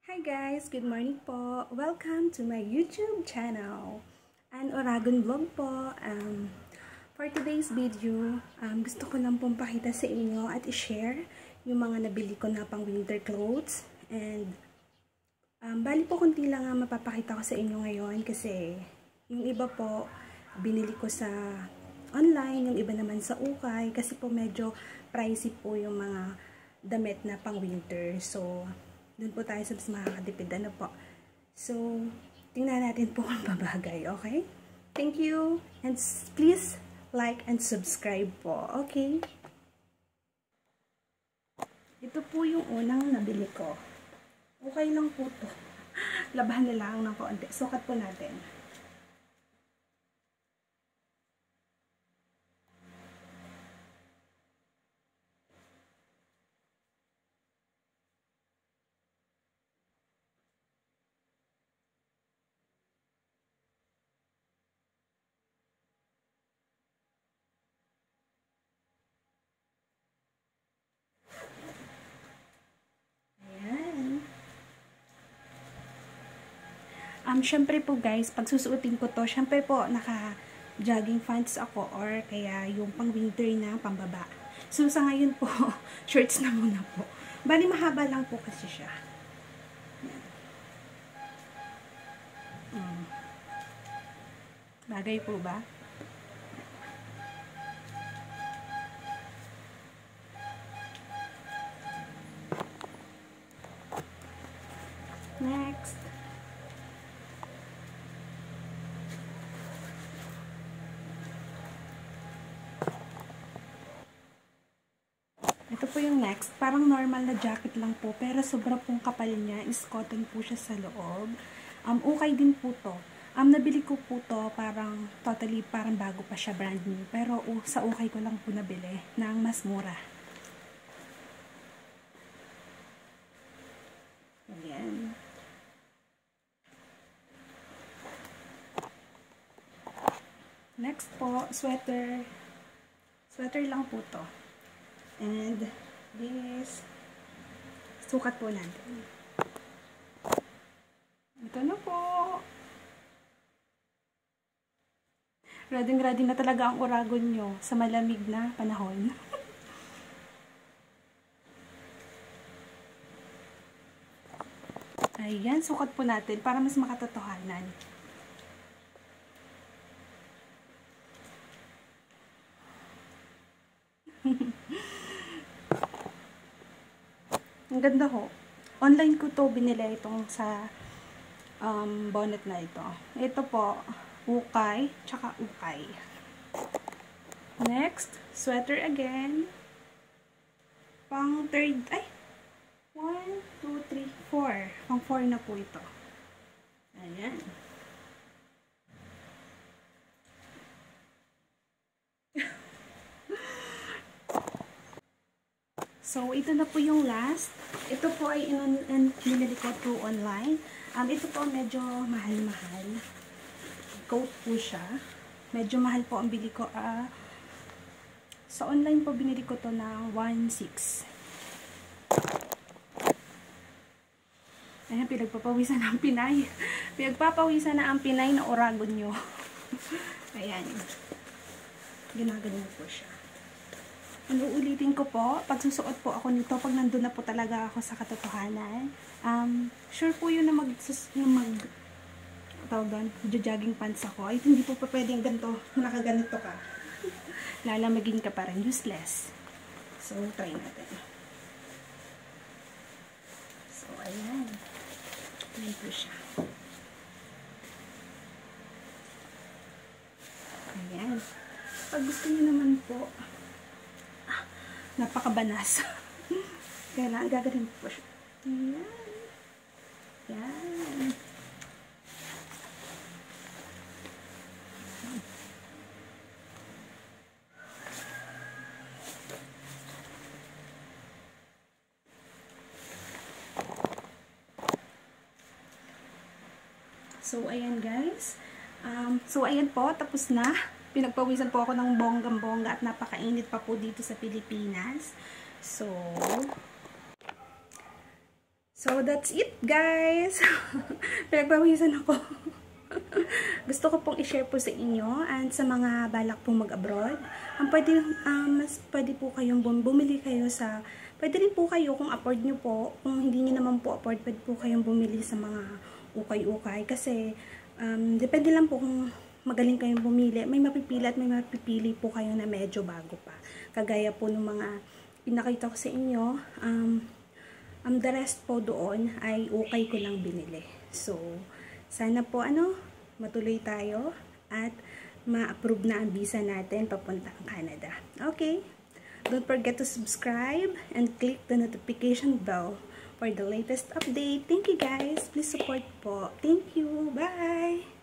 Hi guys! Good morning po! Welcome to my YouTube channel! An Oragon Vlog po. For today's video, gusto ko lang pong pakita sa inyo at i-share yung mga nabili ko na pang winter clothes. And bali po konti lang nga mapapakita ko sa inyo ngayon kasi yung iba po binili ko sa online, yung iba naman sa ukay kasi po medyo pricey po yung mga damit na pang winter. So, doon po tayo sa mas makakatipid. Ano po? So, tingnan natin po kung babagay. Okay? Thank you. And please like and subscribe po. Okay? Ito po yung unang nabili ko. Okay lang po to. Labahan na lang ng konti. Sukat po natin. Syempre po guys, pag susuotin ko to, syempre po naka-jogging pants ako or kaya yung pang winter na pambaba. So sa ngayon po, shorts na muna po. Bali mahaba lang po kasi siya. Bagay po ba? Next. Ito po yung next. Parang normal na jacket lang po. Pero sobra pong kapal niya. Is cotton po siya sa loob. Okay din po to. Nabili ko po to parang totally parang bago pa siya, brand new. Pero sa ukay ko lang po nabili ng mas mura. Ayan. Next po, sweater. Sweater lang po to. And this, sukat po natin. Ito na po. Ready na talaga ang Oragon nyo sa malamig na panahon. Ayan, sukat po natin para mas makatotohanan. Ang ganda ho. Online ko to binili itong sa bonnet na ito. Ito po, ukay, tsaka ukay. Next, sweater again. Pang third, 1, 2, 3, 4. Pang 4 na po ito. Ayan. So, ito na po yung last. Ito po ay binili ko through online. Ito po medyo mahal-mahal. Coat po siya. Medyo mahal po ang bili ko. Sa online po binili ko to ng 1.6. Ayan, pinagpapawisan ng Pinay. Pinagpapawisan na ang Pinay na Oragon nyo. Ayan. Ginaganon po siya. Ulitin ko po, pag susuot po ako nito, pag nandun na po talaga ako sa katotohanan, sure po yun na jogging pants ako. Ay, hindi po pa pwedeng ganito, nakaganito ka. Lalamagin ka pa rin, useless. So, try natin. So, ayan. Ayan po siya. Ayan. Pag gusto niyo naman po, napakabanas. Kaya gagaling po siya. Ayan. Ayan. So, ayan guys. So, ayan po. Tapos na. Pinagpawisan po ako ng bonggang-bongga at napakainit pa po dito sa Pilipinas. So, So, that's it, guys. Pinagpawisan ako. Gusto ko pong i-share po sa inyo and sa mga balak pong mag-abroad. Mas pwede po kayong bumili kayo sa... Pwede rin po kayo kung afford nyo po. Kung hindi nyo naman po afford, pwede po kayong bumili sa mga ukay-ukay. Kasi, depende lang po kung magaling kayong bumili. May mapipili at may mapipili po kayo na medyo bago pa. Kagaya po ng mga pinakita ko sa inyo. The rest po doon ay ukay ko lang binili. So, sana po matuloy tayo at ma-approve na ang visa natin papuntang Canada. Okay? Don't forget to subscribe and click the notification bell for the latest update. Thank you guys. Please support po. Thank you. Bye!